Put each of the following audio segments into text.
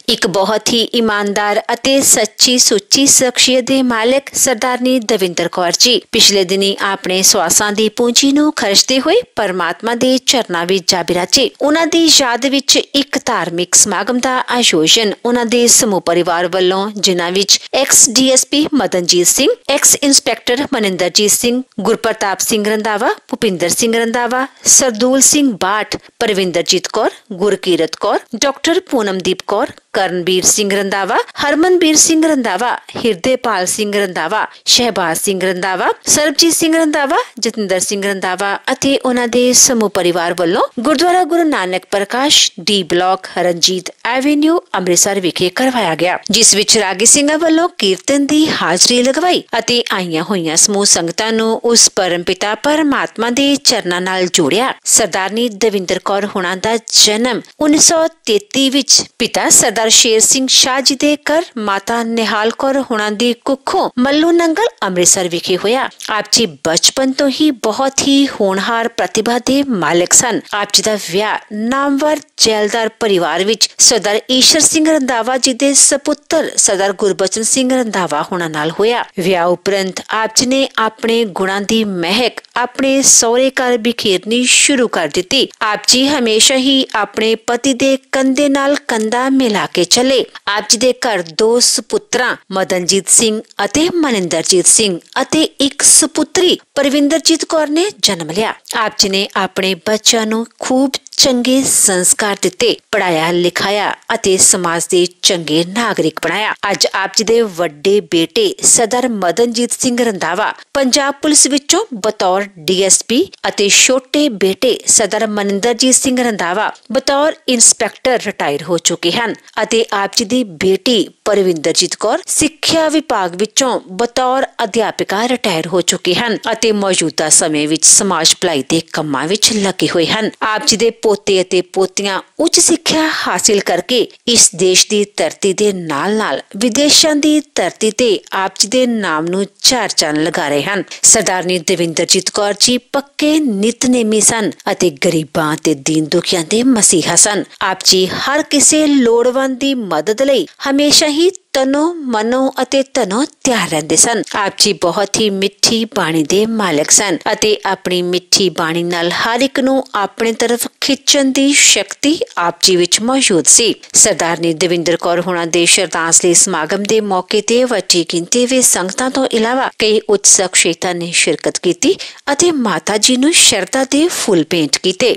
ਇੱਕ ਬਹੁਤ ਹੀ ਇਮਾਨਦਾਰ ਅਤੇ ਸੱਚੀ ਸੁੱਚੀ ਸ਼ਖਸੀਅਤ ਦੇ ਮਾਲਕ ਸਰਦਾਰਨੀ ਦਵਿੰਦਰ ਕੌਰ ਜੀ ਪਿਛਲੇ ਦਿਨੀ ਆਪਣੇ ਸਵਾਸਾਂ ਦੀ ਪੂੰਜੀ ਨੂੰ ਖਰਚਦੇ ਹੋਏ ਪਰਮਾਤਮਾ ਦੇ ਚਰਨਾਂ ਵਿੱਚ ਜਾ ਬਿਰਾਜੇ। ਉਹਨਾਂ ਦੀ ਯਾਦ ਵਿੱਚ ਇੱਕ ਧਾਰਮਿਕ ਸਮਾਗਮ ਦਾ ਆਯੋਜਨ ਉਹਨਾਂ ਦੇ ਸਮੂਹ ਪਰਿਵਾਰ ਵੱਲੋਂ, ਜਿਨ੍ਹਾਂ ਵਿੱਚ ex DSP Madanjit Singh, ex inspector Maninderjit Singh, Gurpartap Singh Randhawa, Bhupinder Singh Randhawa, Sardool Singh Bath, Parvinderjit Kaur, Gurkirat Kaur, doctor Poonamdeep Kaur, Karanvir Singh Randhawa, Harmanvir Singh Randhawa, Hirdepal Singh Randhawa, Shahbaz Singh Randhawa, Sarabjit Singh Randhawa, Jatinder Singh Randhawa ਅਤੇ ਉਹਨਾਂ ਦੇ ਸਮੂਹ ਪਰਿਵਾਰ ਵੱਲੋਂ Gurdwara Guru Nanak Parkash D block Ranjit avenue Amritsar ਵਿਖੇ ਕਰਵਾਇਆ ਗਿਆ, ਜਿਸ ਵਿੱਚ ਰਾਗੀ ਸਿੰਘਾਂ ਵੱਲੋਂ ਕੀਰਤਨ ਦੀ ਹਾਜ਼ਰੀ ਲਗਵਾਈ ਅਤੇ ਆਈਆਂ ਹੋਈਆਂ ਸਮੂਹ ਸੰਗਤਾਂ ਨੂੰ ਉਸ ਪਰਮਪਿਤਾ ਪਰਮਾਤਮਾ ਦੇ ਚਰਨਾਂ ਨਾਲ ਜੋੜਿਆ। ਸਰਦਾਰਨੀ ਦਵਿੰਦਰ ਕੌਰ ਹੁਣਾਂ ਦਾ ਜਨਮ 1933 ਵਿੱਚ ਪਿਤਾ ਸਰਦਾਰ ਸ਼ੇਰ ਸਿੰਘ ਸ਼ਾਹ ਜੀ ਦੇ ਘਰ ਮਾਤਾ ਨਿਹਾਲ ਕੌਰ ਹੁਣਾਂ ਦੀ ਕੁੱਖੋਂ ਮੱਲੂ ਨੰਗਲ ਅੰਮ੍ਰਿਤਸਰ ਵਿਖੇ ਹੋਇਆ। ਆਪ ਜੀ ਬਚਪਨ ਤੋਂ ਹੀ ਬਹੁਤ ਹੀ ਹੋਣਹਾਰ ਪ੍ਰਤਿਭਾ ਦੇ ਮਾਲਕ ਸਨ। ਆਪ ਜੀ ਦਾ ਵਿਆਹ ਨਾਮਵਰ ਜੈਲਦਾਰ ਪਰਿਵਾਰ ਵਿੱਚ ਸਰਦਾਰ ਈਸ਼ਰ ਸਿੰਘ ਰੰਧਾਵਾ ਜੀ ਦੇ ਸਪੁੱਤਰ ਸਰਦਾਰ ਗੁਰਬਚਨ ਸਿੰਘ ਰੰਧਾਵਾ ਹੁਣਾਂ ਨਾਲ ਹੋਇਆ। ਵਿਆਹ ਉਪਰੰਤ ਆਪ ਜੀ ਨੇ ਆਪਣੇ ਗੁਣਾਂ ਦੀ ਮਹਿਕ ਆਪਣੇ ਸਹੁਰੇ ਘਰ ਬਿਖੇਰਨੀ ਸ਼ੁਰੂ ਕਰ ਦਿੱਤੀ। ਆਪ ਜੀ ਹਮੇਸ਼ਾ ਹੀ ਆਪਣੇ ਪਤੀ ਦੇ ਕੰਧੇ ਨਾਲ ਕੰਧਾ ਮਿਲਾ ਕੇ ਚੱਲੇ। ਆਪ ਜੀ ਦੇ ਘਰ 2 ਸੁਪੁੱਤਰਾਂ ਮਦਨਜੀਤ ਸਿੰਘ ਅਤੇ ਮਨਿੰਦਰਜੀਤ ਸਿੰਘ ਅਤੇ ਇੱਕ ਸੁਪੁੱਤਰੀ ਪਰਵਿੰਦਰਜੀਤ ਕੌਰ ਨੇ ਜਨਮ ਲਿਆ। ਆਪ ਜੀ ਨੇ ਆਪਣੇ ਬੱਚਿਆਂ ਨੂੰ ਖੂਬ ਚੰਗੇ ਸੰਸਕਾਰ ਦਿੱਤੇ, ਪੜਾਇਆ ਲਿਖਾਇਆ ਅਤੇ ਸਮਾਜ ਦੇ ਚੰਗੇ ਨਾਗਰਿਕ ਬਣਾਇਆ। ਅੱਜ ਆਪ ਜੀ ਦੇ ਵੱਡੇ ਬੇਟੇ ਸਰਦਾਰ ਮਦਨਜੀਤ ਸਿੰਘ ਰੰਧਾਵਾ ਪੰਜਾਬ ਪੁਲਿਸ ਵਿੱਚੋਂ ਬਤੌਰ DSP ਅਤੇ ਛੋਟੇ ਬੇਟੇ ਸਰਦਾਰ ਮਨਿੰਦਰਜੀਤ ਸਿੰਘ ਰੰਧਾਵਾ ਬਤੌਰ ਇੰਸਪੈਕਟਰ ਰਿਟਾਇਰ ਹੋ ਚੁੱਕੇ ਹਨ ਅਤੇ ਆਪ ਜੀ ਦੀ ਬੇਟੀ ਪਰਵਿੰਦਰਜੀਤ ਕੌਰ ਸਿੱਖਿਆ ਵਿਭਾਗ ਵਿੱਚੋਂ ਬਤੌਰ ਅਧਿਆਪਕਾ ਰਿਟਾਇਰ ਹੋ ਚੁੱਕੇ ਹਨ ਅਤੇ ਮੌਜੂਦਾ ਸਮੇਂ ਵਿੱਚ ਸਮਾਜ ਭਲਾਈ ਦੇ ਕੰਮਾਂ ਵਿੱਚ ਲੱਗੇ ਹੋਏ ਹਨ। ਆਪ ਜੀ ਦੇ ਪੋਤੇ ਅਤੇ ਪੋਤੀਆਂ ਉੱਚ ਸਿੱਖਿਆ ਹਾਸਿਲ ਕਰਕੇ ਇਸ ਦੇਸ਼ ਦੀ ਧਰਤੀ ਦੇ ਨਾਲ-ਨਾਲ ਵਿਦੇਸ਼ਾਂ ਦੀ ਧਰਤੀ ਤੇ ਆਪ ਜੀ ਦੇ ਨਾਮ ਨੂੰ ਚਾਰ ਚੰਨ ਲਗਾ ਰਹੇ ਹਨ। ਸਰਦਾਰਨੀ ਦਵਿੰਦਰਜੀਤ ਕੌਰ ਜੀ ਪੱਕੇ ਨਿਤਨੇਮੀ ਸਨ ਅਤੇ ਗਰੀਬਾਂ ਤੇ ਦੀਨ ਦੁਖੀਆਂ ਦੇ ਮਸੀਹਾ ਸਨ। ਆਪ ਜੀ ਹਰ ਕਿਸੇ ਲੋੜਵੰਦ ਦੀ ਮਦਦ ਲਈ ਹਮੇਸ਼ਾ ਹੀ ਤਨੋ ਮਨੋ ਅਤੇ ਧਨੋਂ ਤਿਆਰ ਰਹਿੰਦੇ ਸਨ। ਆਪ ਜੀ ਬਹੁਤ ਹੀ ਮਿੱਠੀ ਬਾਣੀ ਦੇ ਮਾਲਕ ਸਨ ਅਤੇ ਆਪਣੀ ਮਿੱਠੀ ਬਾਣੀ ਨਾਲ ਹਰ ਇੱਕ ਨੂੰ ਆਪਣੇ ਤਰਫ ਖਿੱਚਣ ਦੀ ਸ਼ਕਤੀ ਆਪ ਜੀ ਵਿੱਚ ਮੌਜੂਦ ਸੀ। ਸਰਦਾਰਨੀ ਦਵਿੰਦਰ ਕੌਰ ਹੁਣਾਂ ਦੇ ਸ਼ਰਧਾਂਜਲੀ ਸਮਾਗਮ ਦੇ ਮੌਕੇ ਤੇ ਵੱਡੀ ਗਿਣਤੀ ਵਿੱਚ ਸੰਗਤਾਂ ਤੋਂ ਇਲਾਵਾ ਕਈ ਉੱਚ ਸ਼ਖਸੀਅਤਾਂ ਨੇ ਸ਼ਿਰਕਤ ਕੀਤੀ ਅਤੇ ਮਾਤਾ ਜੀ ਨੂੰ ਸ਼ਰਧਾ ਦੇ ਫੁੱਲ ਭੇਂਟ ਕੀਤੇ।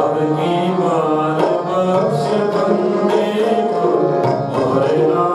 अब की बार बख्श बंदे को और ना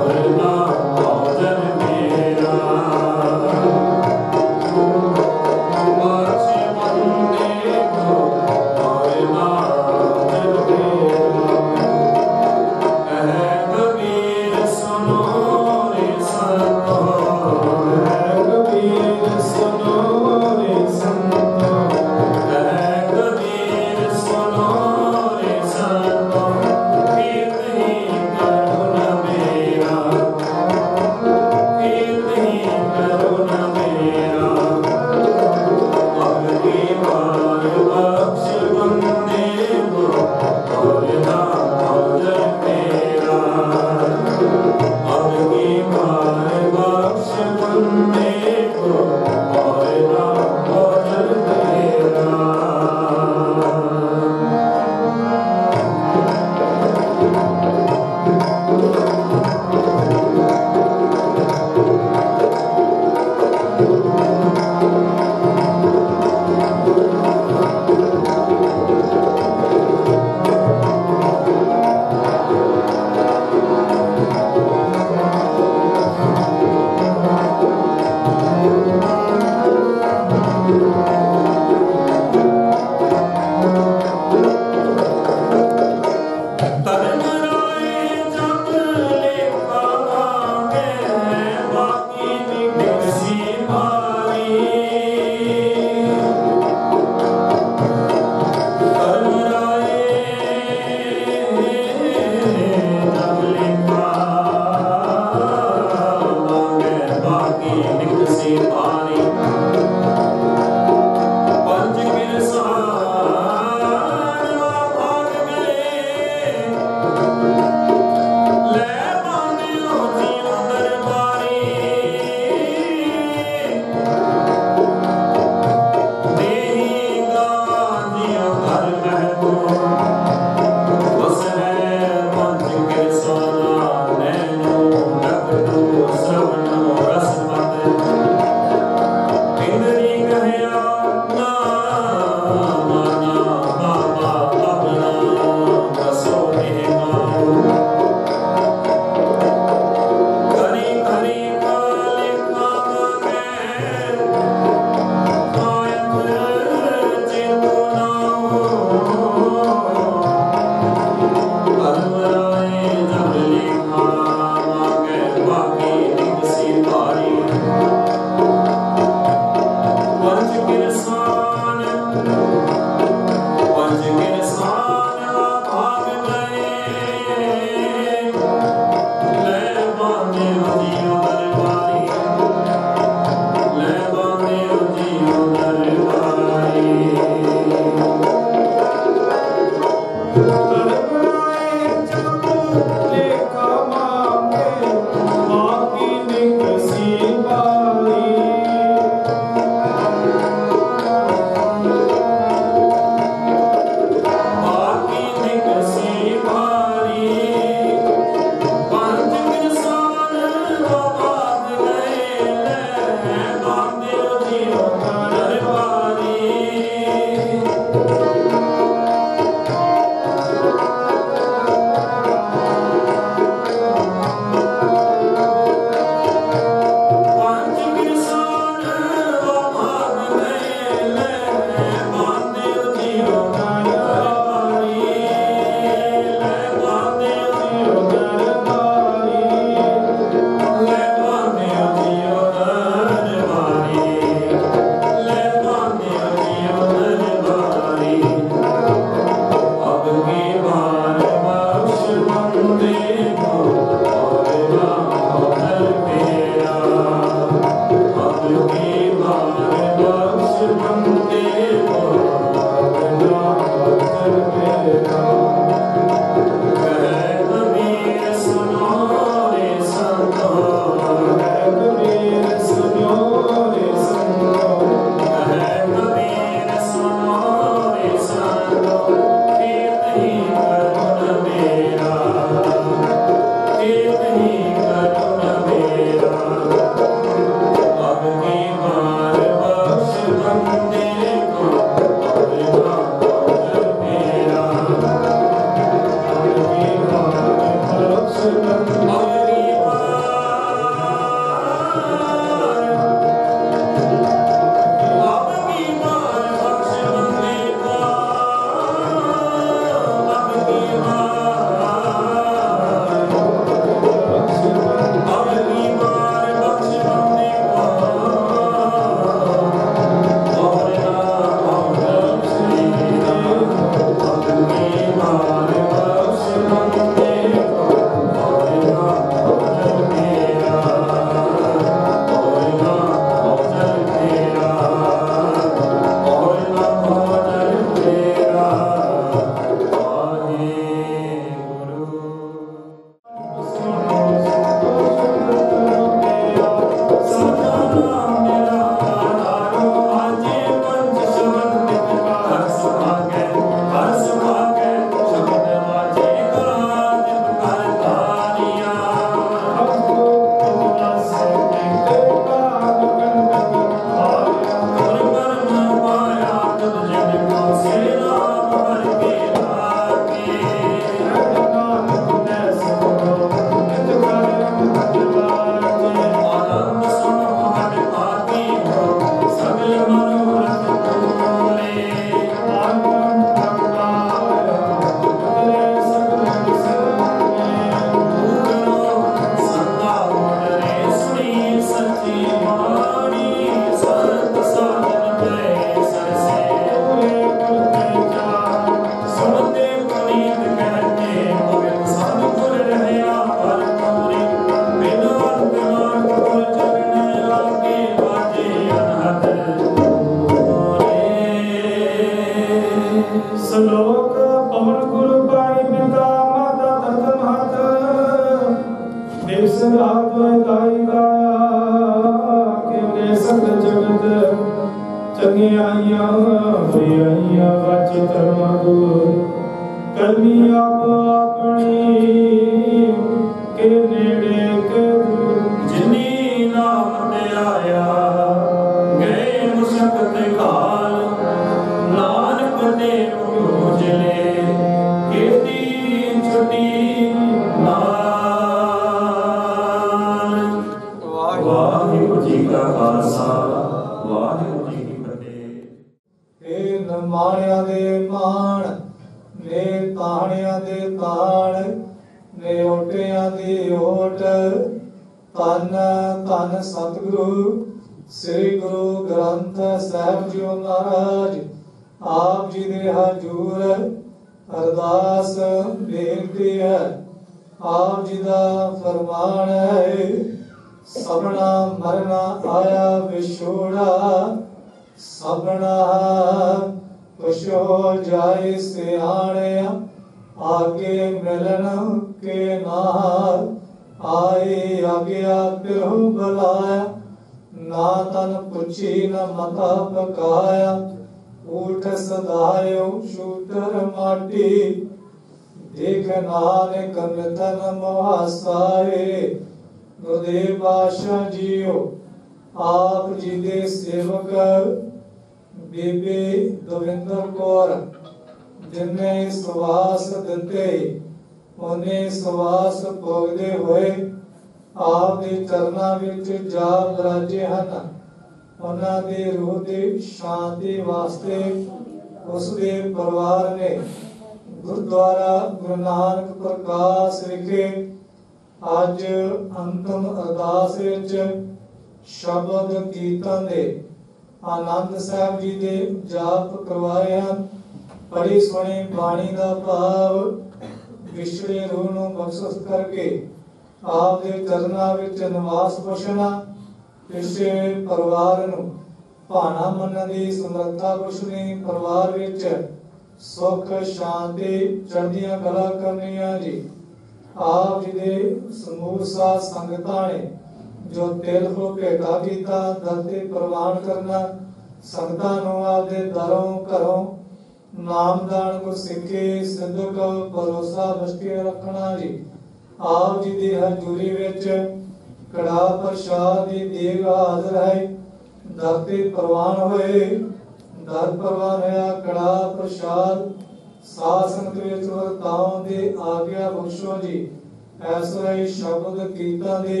ऐसा शब्द कीर्तन दी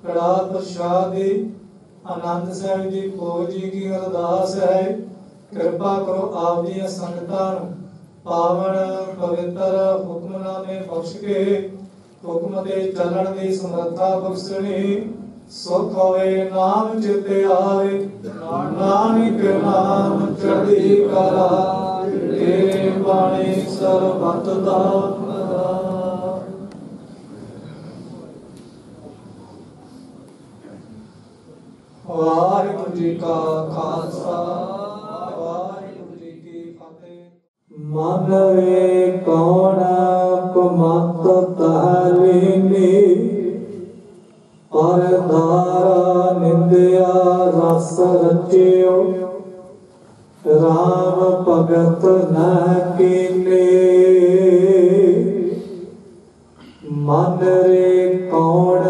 कड़ा प्रसाद दी आनंद साहिब जी भोग जी की अरदास है। कृपा करो आप दी संगतां पावन पवित्र हुक्मनामे बख्श के हुक्म ते चलन दी समर्था बख्शणी सुख होवे नाम चिते आवे नानक नाम चढ़ी कला तेरे बाणी सर्बत दा। वाहिगुरु जी का खालसा वाहिगुरु जी की फतेह। मन वे कौन कुमत तहलीनी पर धारा निंदिया रस रचियो राम भगत न कीने। मन रे कौन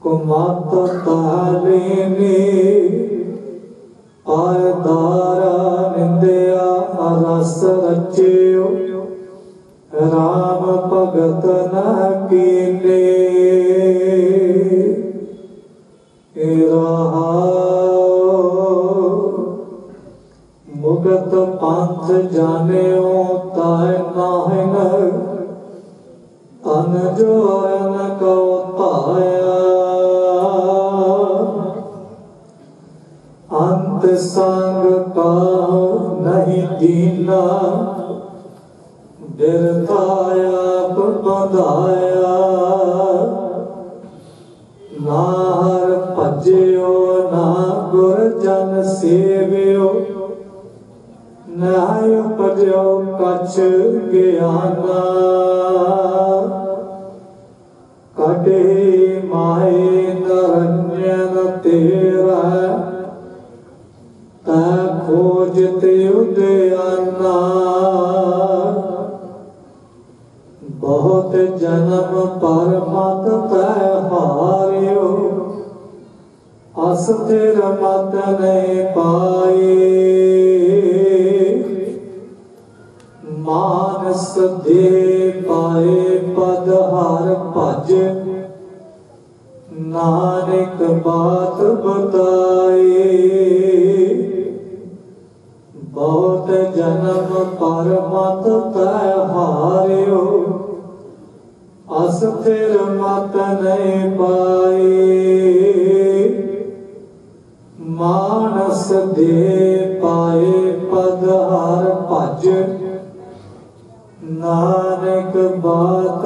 कुमत तहलीनी पर धारा निंदिया रस रचियो राम भगत न कीने। मुगत पंथ जानियो ताय नाहिन तन जोरन को पाया। अंत संग का नहीं दीना बिरताया बंधाया। ना हर भजियो ना गुर जन सेवियो नाय उपजो कछ ज्ञाना। कटे माए नरंजन तेरा ता खोजते उदयाना। बहुत जन्म पर मत तय हारियो अस्थिर मत नहीं पाए। मानस दे पाए पद हर भज नानक बात बताए। बहुत जन्म पर मत तय हारियो अस्थिर मत नहीं पाए। मानस दे पाए पद हर भज नानक बात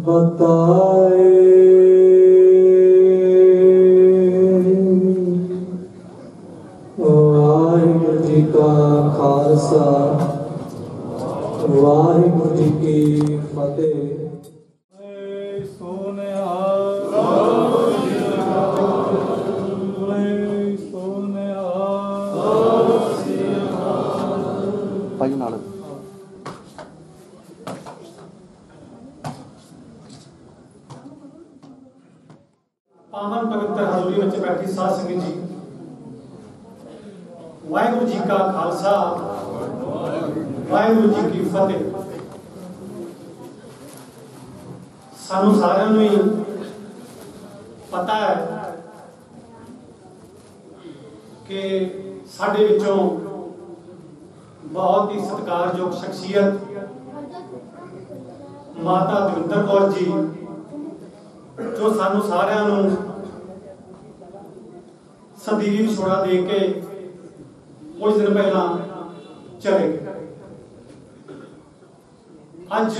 बताए। वाहिगुरु जी का खालसा वाहिगुरु जी की फतेह। पावन पवित्र हजूरी में बैठी साध संगत जी वाहिगुरु जी का खालसा वाहिगुरु जी की फतेह। सानू सारिਆਂ ਨੂੰ ही पता है कि साडे विचों बहुत ही सत्कारयोग शख्सियत माता दविंदर कौर जी जो सानू सारिਆਂ ਨੂੰ सदीवी विछोड़ा दे के कुछ दिन पहला चले गए। अज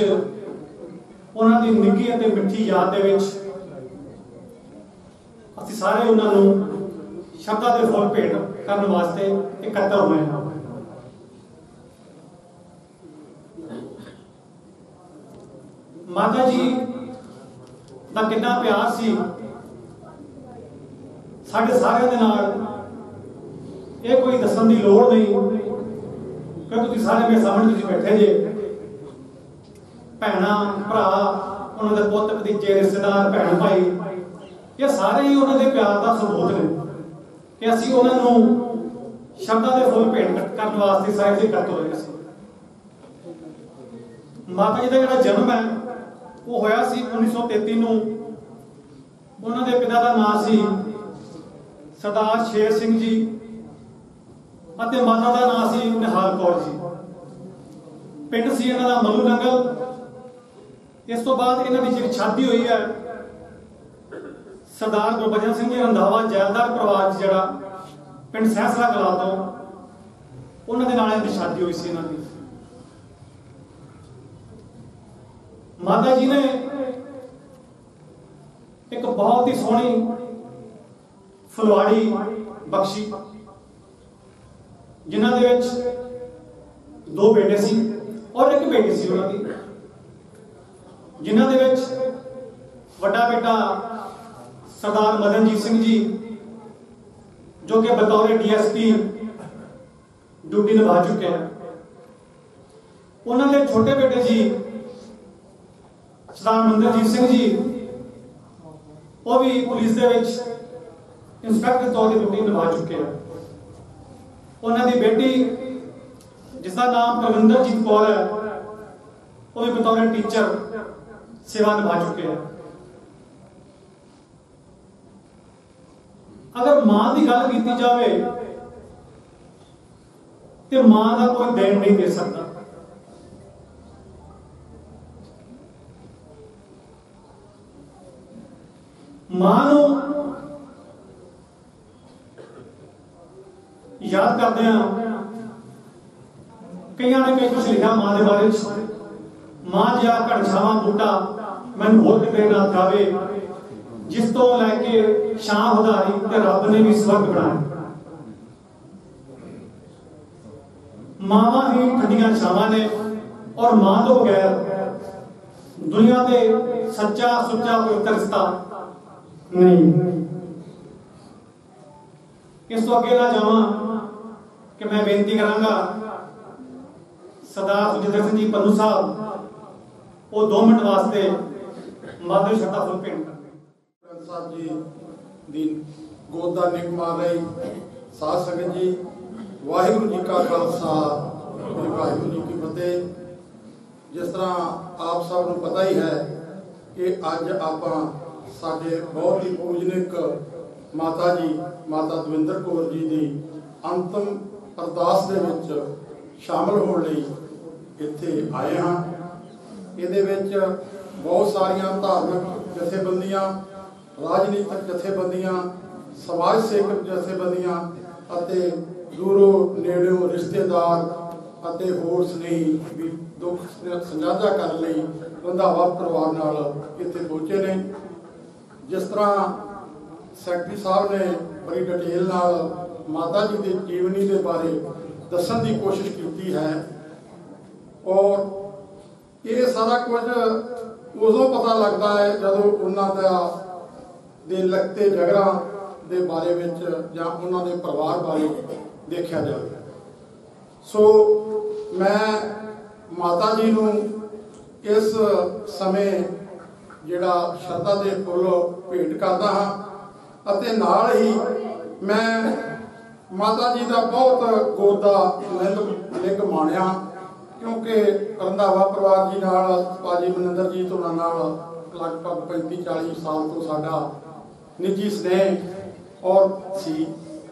उन्हां दी निੱਘੀ ਅਤੇ मिठी याद दे विच ਅਸੀਂ ਸਾਰੇ ਉਹਨਾਂ ਨੂੰ शब्दां दे फुੱल भेंट करन वास्ते इकट्ठा होए हैं। माता जी दा कितना प्यार सी साढ़े सारे दे नाल ये कोई दसन की लोड़ नहीं क्योंकि तुसीं सारे मेरे सामने तुसीं बैठे जे भैणां भरा उन्होंने पुत भतीजे रिश्तेदार भैण भाई ये सारे ही उन्होंने प्यार का सबूत ने कि असीं उन्होंने शब्दां दे फुੱਲ भेंट करन वास्ते सारे इकट्ठे होए सी। ਮਾਤਾ ਜੀ ਦਾ ਜਿਹੜਾ ਜਨਮ ਹੈ ਉਹ ਹੋਇਆ ਸੀ 1933 ਨੂੰ। ਉਹਨਾਂ ਦੇ ਪਿਤਾ ਦਾ ਨਾਮ ਸੀ ਸਰਦਾਰ ਸ਼ੇਰ ਸਿੰਘ ਜੀ ਅਤੇ ਮਾਤਾ ਦਾ ਨਾਮ ਸੀ ਨਿਹਾਲ ਕੌਰ ਜੀ। ਪਿੰਡ ਸੀ ਇਹਨਾਂ ਦਾ ਮਲੂ ਨੰਗਲ। ਇਸ ਤੋਂ ਬਾਅਦ ਇਹਨਾਂ ਦੀ ਜਿਹੜੀ ਸ਼ਾਦੀ ਹੋਈ ਹੈ ਸਰਦਾਰ ਗੁਰਬਚਨ ਸਿੰਘ ਜੀ ਰੰਧਾਵਾ ਜੈਲਦਾਰ ਪਰਿਵਾਰ 'ਚ ਜਿਹੜਾ ਪਿੰਡ ਸਹਿਸਰਾ ਕਲਾਂ ਤੋਂ, ਉਹਨਾਂ ਦੇ ਨਾਲ ਇਹਨਾਂ ਦੀ ਸ਼ਾਦੀ ਹੋਈ ਸੀ। ਇਹਨਾਂ ਦੀ ਮਾਤਾ ਜੀ ਨੇ ਇੱਕ ਬਹੁਤ ਹੀ ਸੋਹਣੀ ਫੁਲਵਾੜੀ ਬਖਸ਼ੀ, ਜਿਨ੍ਹਾਂ ਦੇ ਵਿੱਚ 2 ਬੇਟੇ ਸੀ ਔਰ 1 ਬੇਟੀ ਸੀ ਉਹਨਾਂ ਦੀ, ਜਿਨ੍ਹਾਂ ਦੇ ਵਿੱਚ ਵੱਡਾ ਬੇਟਾ ਸਰਦਾਰ ਮਦਨਜੀਤ ਸਿੰਘ ਜੀ ਜੋ ਕਿ ਬਤੌਰ ਡੀਐਸਪੀ ਡਿਊਟੀ ਨਿਭਾ ਚੁੱਕੇ ਹਨ। ਉਹਨਾਂ ਦੇ ਛੋਟੇ ਬੇਟੇ ਜੀ ਸਰਦਾਰ ਮਨਿੰਦਰਜੀਤ ਸਿੰਘ ਜੀ, ਉਹ ਵੀ ਪੁਲਿਸ ਦੇ ਵਿੱਚ ਇੰਸਪੈਕਟਰ ਤੌਰ ਤੇ ਡਿਊਟੀ ਨਿਭਾ ਚੁੱਕੇ ਹਨ। ਉਹਨਾਂ ਦੀ ਬੇਟੀ ਜਿਸ ਦਾ ਨਾਮ ਪ੍ਰਵਿੰਦਰਜੀਤ ਕੌਰ ਹੈ, ਉਹ ਵੀ ਬਤੌਰ ਟੀਚਰ ਸੇਵਾ ਨਿਭਾ ਚੁੱਕੇ ਹਨ। अगर मां की गल की जाए तो मां का कोई देन नहीं दे सकता। मां नूं याद करते हैं, कई ने कई कुछ लिखा मां के बारे में। मां जिहा घड़छावां बूटा मैनूं होर किते ना खावे, जिस तो लैके छां उधारी ते रब ने भी स्वर्ग बनाया। मावां ही ठंडियां छावां ने और मां तो बगैर दुनिया दे सच्चा सुच्चा कोई रिश्ता नहीं। इस तो अगे ना जावां कि मैं बेनती करांगा सरदार सुखजिंदर सिंह जी पन्नू साहब वो 2 मिनट वास्ते माधुरी छटा फुल भेंट कर साहब जी दी गोद का निक मार रही साध संगत जी, वाहिगुरू जी का खालसा वाहिगुरू जी की फतेह। जिस तरह आप सब नूं पता ही है कि अज आपां साडे बहुत ही पूजनिक माता जी माता दविंदर कौर जी की अंतिम अरदास दे विच शामिल होने लई इत्थे आए हाँ। इहदे विच बहुत सारियां धार्मिक जथेबंदियां, राजनीतिक जथेबंदियां, समाज सेवक जथेबंदियां अते दूरों नेड़ों रिश्तेदार अते होर स्नेही भी दुख साझा करने लई रंधावा परिवार नाल इत्थे पहुंचे ने। जिस तरह सैकटरी साहब ने बड़ी डिटेल नाल माता जी की जीवनी के बारे दसन की कोशिश की है और ये सारा कुछ उदों पता लगता है जदों उन्होंने दे लगते जगरा दे बारे विच जां उन्हां दे परिवार बारे देखा जाए। सो मैं माता जी नूं इस समय जिहड़ा श्रद्धा दे फुल भेंट करदा हां अते नाल ही मैं माता जी का बहुत गोद का लिंग माणिया, क्योंकि रंधावा परिवार जी नाल भाजी मनिंदर जी होणां नाल लगभग 35-40 साल तो साडा निजी स्नेह और सी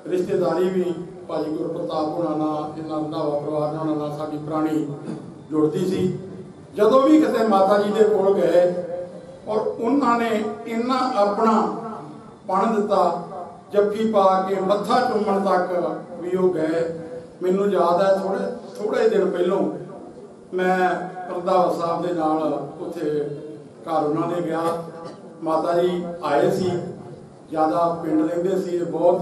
रिश्तेदारी भी भाजी गुरप्रताप होना इन्हां रंधावा परिवार नाल साडी पुरानी जुड़ती सी। जदों भी किते माता जी दे कोल गए और उन्होंने इन्ना अपना पण दिता, जप्फी पा के मत्था चुम्मण तक भी वो गए। मैनूं याद है थोड़े दिन पहलों मैं रंधावा साहब दे नाल उत्थे घर उन्होंने गया। माता जी आए सी, ज़्यादा पिंड रहिंदे सी, बहुत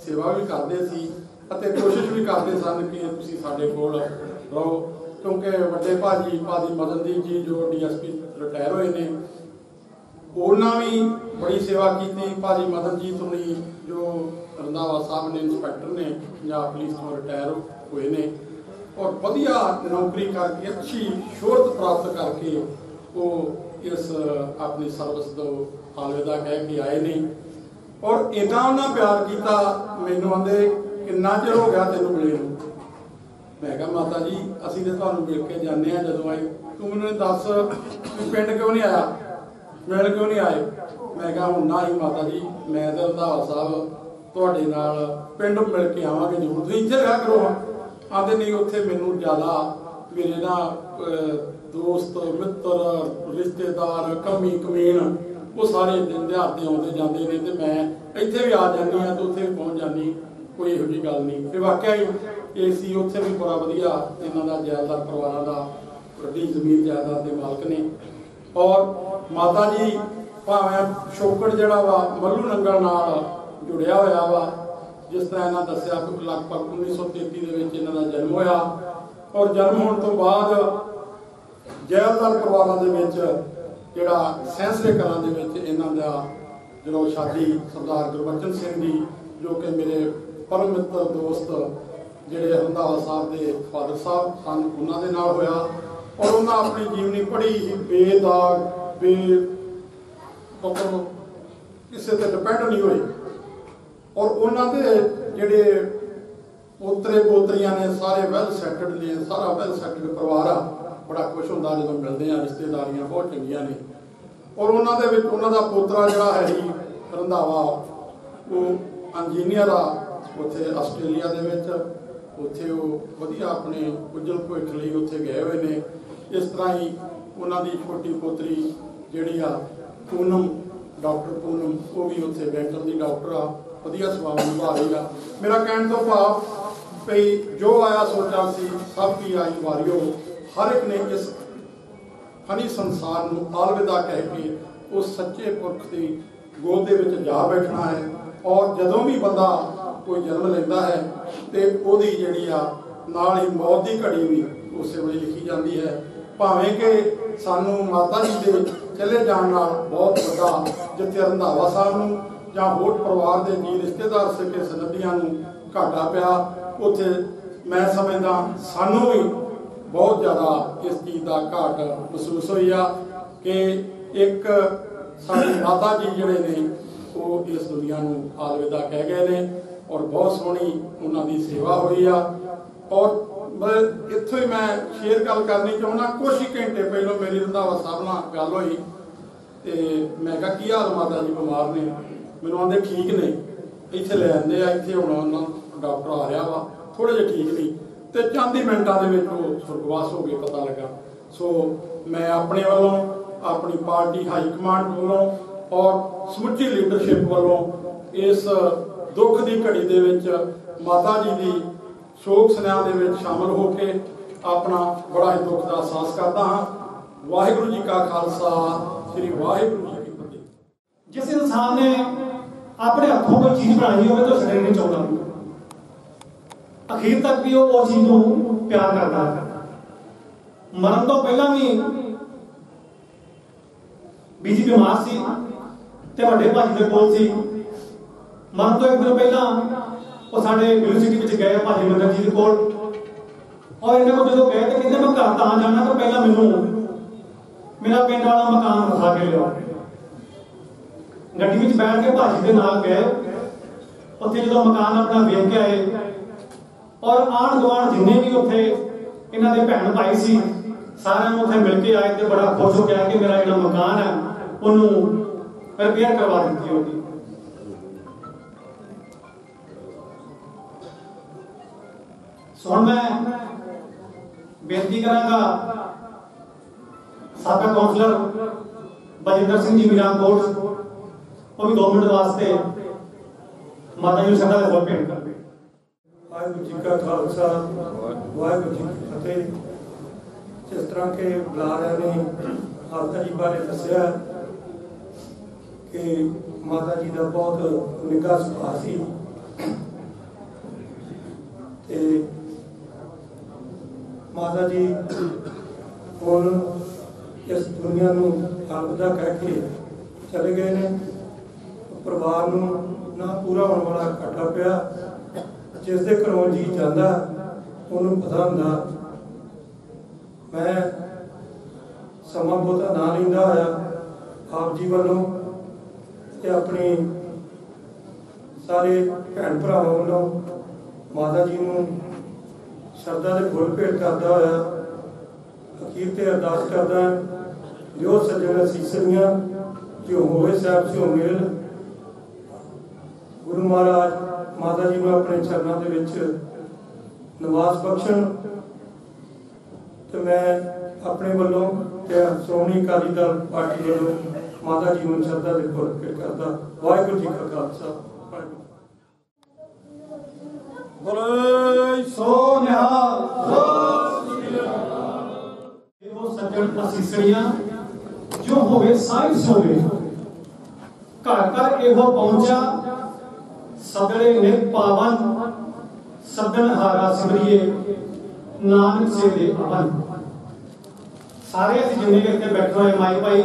सेवा भी करते सी अते कोशिश भी करते सन कि तुसीं साडे कोल रहो, क्योंकि वड्डे भाजी भाजी मदनदीप जी जो DSP रिटायर होए ने उन्होंने भी बड़ी सेवा की। भाजी मदनजीत होनी जो रंधावा साहब ने इंस्पैक्टर ने पंजाब पुलिस तो रिटायर हुए ने और वधिया नौकरी करके अच्छी शोहरत प्राप्त करके वो इस अपनी सर्विस तो अलविदा कह के आए नहीं। और इन्ना उन्हें प्यार किया, मैनू आंदे किन्ना चिर हो गया तेनों मिले। मैं कहा माता जी असीं तो तुहानूं मिल के जाने जदों आए तू मैंने दस पिंड क्यों नहीं आया, मिल क्यों नहीं आए। मैं कहा हुण ना ही माता जी, मैं तो रंधावा साहब ਤੁਹਾਡੇ ਨਾਲ ਪਿੰਡ ਮਿਲ ਕੇ ਆਵਾਂਗੇ ਜ਼ਰੂਰ, ਤੁਸੀਂ ਇੱਥੇ ਰਿਹਾ ਕਰੋ। ਆਂਦੇ ਨਹੀਂ, ਉੱਥੇ ਮੈਨੂੰ ਜ਼ਿਆਦਾ ਮੇਰੇ ਨਾ ਦੋਸਤ ਮਿੱਤਰ ਰਿਸ਼ਤੇਦਾਰ ਕਮੀ ਕਮੀਨ ਉਹ ਸਾਰੇ ਦਿਨ ਦਿਹਾੜ ਤੇ ਆਉਂਦੇ ਜਾਂਦੇ ਨੇ ਤੇ ਮੈਂ ਇੱਥੇ ਵੀ ਆ ਜਾਂਦੀ ਹਾਂ ਤੇ ਉੱਥੇ ਵੀ ਪਹੁੰਚ ਜਾਂਦੀ, ਕੋਈ ਇਹੋ ਜਿਹੀ ਗੱਲ ਨਹੀਂ। ਤੇ ਵਾਕਿਆ ਹੀ ਏਸੀ ਉੱਥੇ ਵੀ ਬੜਾ ਵਧੀਆ, ਇਹਨਾਂ ਦਾ ਜਾਇਦਾਦ ਪਰਿਵਾਰਾਂ ਦਾ ਵੱਡੀ ਜ਼ਮੀਨ ਜਾਇਦਾਦ ਦੇ ਮਾਲਕ ਨੇ। ਔਰ ਮਾਤਾ ਜੀ ਭਾਵੇਂ ਸ਼ੋਕੜ ਜਿਹੜਾ ਵਾ ਮੱਲੂ ਨੰਗਲ ਨਾਲ जुड़िया होया वा, जिस तरह इन्होंने दसिया लगभग 1933 ਦੇ ਵਿੱਚ ਇਹਨਾਂ ਦਾ ਜਨਮ ਹੋਇਆ। ਔਰ ਜਨਮ ਹੋਣ ਤੋਂ ਬਾਅਦ ਜੈਲਦਾਰ ਪਰਿਵਾਰਾਂ ਦੇ ਵਿੱਚ ਜਿਹੜਾ ਸੈਂਸਲੇ ਕਲਾਂ ਦੇ ਵਿੱਚ ਇਹਨਾਂ ਦਾ ਜਦੋਂ ਸ਼ਾਦੀ ਸਰਦਾਰ ਗੁਰਬਚਨ ਸਿੰਘ ਜੀ ਜੋ ਕਿ ਮੇਰੇ ਪਰਮ ਮਿੱਤਰ ਦੋਸਤ ਜਿਹੜੇ ਰੰਧਾਵਾ ਸਾਹਿਬ ਦੇ ਫਾਦਰ ਸਾਹਿਬ ਸਨ ਉਹਨਾਂ ਦੇ ਨਾਲ ਹੋਇਆ। ਔਰ ਉਹਨਾਂ ਆਪਣੀ ਜੀਵਨੀ ਬੜੀ ਹੀ ਬੇਦਾਗ ਕਿਸੇ ਤੇ ਡਿਪੈਂਡ ਨਹੀਂ ਹੋਈ। और उन्होंने जोड़े पोतरे पोतरियां ने सारे वैल सैटड ने, सारा वैल सैटड परिवार आ, बड़ा खुश होंदा जो मिलते हैं, रिश्तेदारियां बहुत चंगियां ने। और उन्होंने पोतरा जोड़ा है ही रंधावा वो इंजीनियर आ उत्थे आस्ट्रेलिया दे विच, उत्थे वो वधिया अपने उज्जवल भविख लई उत्थे गए हुए ने। इस तरह ही उन्होंने छोटी पोतरी जिहड़ी आ पूनम, डॉक्टर पूनम, वो भी उत्थे डेंटल की डॉक्टर आ, वधिया सेवावां निभा रही है। मेरा कहने तो भाव भई जो आया सोचा सी सब की आई वारियो, हर एक ने इस फनी संसार नूं अलविदा कह के उस सच्चे पुरख की गोद दे विच जा बैठना है। और जदों भी बंदा कोई जन्म लेंदा है तो उहदी जिहड़ी आ नाल ही मौत की घड़ी भी उस वेले लिखी जाती है। भावें कि सानू माता जी के चले जाने नाल बहुत वड्डा जिथे रंधावा साहब नूं ਜਾਂ ਹੋਰ ਪਰਿਵਾਰ ਦੇ ਜੀ ਰਿਸ਼ਤੇਦਾਰ ਸਕੇ ਸੰਬੰਧੀਆਂ ਨੂੰ ਘਾਟਾ ਪਿਆ, ਉੱਥੇ ਮੈਂ ਸਮਝਦਾ ਸਾਨੂੰ ਵੀ ਬਹੁਤ ਜ਼ਿਆਦਾ ਇਸ ਚੀਜ਼ ਦਾ ਘਾਟ ਮਹਿਸੂਸ ਹੋਈ ਆ ਕਿ ਇੱਕ ਸਾਡੀ ਮਾਤਾ ਜੀ ਜਿਹੜੇ ਨੇ ਉਹ ਇਸ ਦੁਨੀਆ ਨੂੰ ਅਲਵਿਦਾ ਕਹਿ ਗਏ ਨੇ। ਔਰ ਬਹੁਤ ਸੋਹਣੀ ਉਹਨਾਂ ਦੀ ਸੇਵਾ ਹੋਈ ਆ। ਔਰ ਇੱਥੋਂ ਹੀ ਮੈਂ ਸ਼ੇਅਰ ਗੱਲ ਕਰਨੀ ਚਾਹੁੰਦਾ, ਕੁਛ ਹੀ ਘੰਟੇ ਪਹਿਲਾਂ ਮੇਰੀ ਰੰਧਾਵਾ ਸਾਹਿਬ ਨਾਲ ਗੱਲ ਹੋਈ ਤੇ ਮੈਂ ਕਿਹਾ ਕੀ ਹਾਲ ਮਾਤਾ ਜੀ, ਬਿਮਾਰ ਨੇ? ਮੈਨੂੰ ਆਂਦੇ ਠੀਕ ਨੇ, ਇੱਥੇ ਲੈ ਆਂਦੇ ਆ, ਇੱਥੇ ਹੁਣ ਉਹਨਾਂ ਡਾਕਟਰ ਆ ਰਿਹਾ ਵਾ, ਥੋੜੇ ਜਿਹੇ ਠੀਕ ਨਹੀਂ। ਤੇ ਚੰਦ ਹੀ ਮਿੰਟਾਂ ਦੇ ਵਿੱਚ ਉਹ ਸੁਰਗਵਾਸ ਹੋ ਗਏ, ਪਤਾ ਲੱਗਾ। ਸੋ ਮੈਂ ਆਪਣੇ ਵੱਲੋਂ, ਆਪਣੀ ਪਾਰਟੀ ਹਾਈ ਕਮਾਂਡ ਵੱਲੋਂ ਔਰ ਸਮੁੱਚੀ ਲੀਡਰਸ਼ਿਪ ਵੱਲੋਂ ਇਸ ਦੁੱਖ ਦੀ ਘੜੀ ਦੇ ਵਿੱਚ ਮਾਤਾ ਜੀ ਦੀ ਸ਼ੋਕ ਸੁਨੇਹਾ ਦੇ ਵਿੱਚ ਸ਼ਾਮਲ ਹੋ ਕੇ ਆਪਣਾ ਬੜਾ ਹੀ ਦੁੱਖ ਦਾ ਅਹਿਸਾਸ ਕਰਦਾ ਹਾਂ। ਵਾਹਿਗੁਰੂ ਜੀ ਕਾ ਖਾਲਸਾ, ਸ੍ਰੀ ਵਾਹਿਗੁਰੂ जी की फतेह। जिस इंसान ने अपने हथों कोई चीज बनाई हो तो छड्डना नहीं चाहता, अखीर तक भी वो चीज को प्यार करता है। मरण तो पहला भी बीजी बीमार सी ते वड्डे भाजी दे कोल सी। मरण तो एक दिन पहला वो साडे यूनिवर्सिटी विच गए भाजी मंदर जी दे कोल, और इन्हां को जो गए तो कहते मैं घर तां जाना तो पहला मैनू मेरा पिंड वाला मकान दिखा के लिया। गड्डी में बैठ के भाजी के नाल गए, उत्थे जो मकान अपना वेख के आए और आंढ गुआंढ जिन्ने भी उत्थे इन्हां दे भैन भाई सी सारे उत्थे मिल के आए ते बड़ा खुश हो गया कि मेरा जो मकान है उन्होंने रिपेयर करवा दी होगी। सो मैं बेनती करांगा साबका कौंसलर बजिंदर सिंह जी मीराकोट, वो भी 2 मिनट वास्ते माता जी श्रद्धा के भेंट कर दे। वाहिगुरू जी का खालसा, वाहिगुरू जी की फतेह। जिस तरह के बुलारिया ने माता जी बारे दसिया कि माता जी का बहुत निघा सुभाव सी ते माता जी हुण इस दुनिया नूं अलविदा कह के चले गए ने। परिवार नूं ना पूरा होने वाला घाटा पिया, जिस दे घरों जी जांदा उन्होंने पता हुंदा। मैं समा बहुता ना लैंदा होया आप जी वालों ते अपनी सारे भैन भरावां वालों माता जी नूं श्रद्धा दे फुल भेंट करदा होया ਅਖੀਰ ਤੇ ਅਰਦਾਸ ਕਰਦਾ ਜੋ ਸੱਜਣ ਅਸੀਸਾਂ ਜੋ ਹੋਵੇ ਸਾਹਿਬ ਸਿਓ ਮੇਲ। ਗੁਰੂ ਮਹਾਰਾਜ ਮਾਤਾ ਜੀ ਨੂੰ ਆਪਣੇ ਚਰਨਾਂ ਦੇ ਵਿੱਚ ਨਿਵਾਸ ਬਖਸ਼ਣ ਤੇ ਮੈਂ ਆਪਣੇ ਵੱਲੋਂ ਤੇ ਸ਼੍ਰੋਮਣੀ ਅਕਾਲੀ ਦਲ ਪਾਰਟੀ ਵੱਲੋਂ ਮਾਤਾ ਜੀ ਨੂੰ ਸ਼ਰਧਾ ਦੇ ਫੁੱਲ ਭੇਟ ਕਰਦਾ। ਵਾਹਿਗੁਰੂ ਜੀ ਕਾ ਖਾਲਸਾ ਬੋਲੇ ਸੋ ਨਿਹਾਲ। ਇਹੋ ਸੱਜਣ ਅਸੀਸੜੀਆਂ ਜੋ ਹੋਵੇ ਸਾਹਿਬ ਸੋਵੇ, ਘਰ ਘਰ ਇਹੋ ਪਹੁੰਚਾ ਸਦੜੇ ਨੇ ਪਾਵਨ, ਸਦਨ ਹਾਰਾ ਸਿਮਰਿਏ ਨਾਨਕ ਸੇ ਦੇ ਅਵਨ। ਸਾਰੇ ਅਸੀਂ ਜਿੰਨੇ ਵੀ ਇੱਥੇ ਬੈਠੇ ਹੋਏ ਮਾਈ ਭਾਈ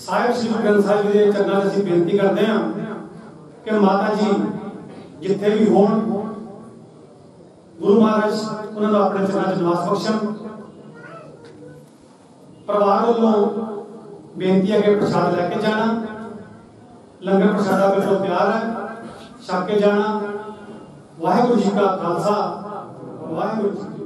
ਸਾਹਿਬ ਸ੍ਰੀ ਗੁਰੂ ਗ੍ਰੰਥ ਸਾਹਿਬ ਦੇ ਚਰਨਾਂ 'ਚ ਅਸੀਂ ਬੇਨਤੀ ਕਰਦੇ ਹਾਂ ਕਿ ਮਾਤਾ ਜੀ ਜਿੱਥੇ ਵੀ ਹੋਣ, ਗੁਰੂ ਮਹਾਰਾਜ ਉਹਨਾਂ ਨੂੰ ਆਪਣੇ ਚਰਨਾਂ 'ਚ ਨਿਵਾਸ ਬਖਸ਼ਣ। ਪਰਿਵਾਰ ਵੱਲੋਂ ਬੇਨਤੀ ਹੈ ਕਿ ਪ੍ਰਸ਼ਾਦ ਲੈ ਕੇ ਜਾਣਾ, ਲੰਗਰ ਪ੍ਰਸ਼ਾਦਾ ਬਿਲਕੁਲ ਤਿਆਰ ਹੈ, ਛਕ ਕੇ ਜਾਣਾ। ਵਾਹਿਗੁਰੂ ਜੀ ਕਾ ਖਾਲਸਾ, ਵਾਹਿਗੁਰੂ ਜੀ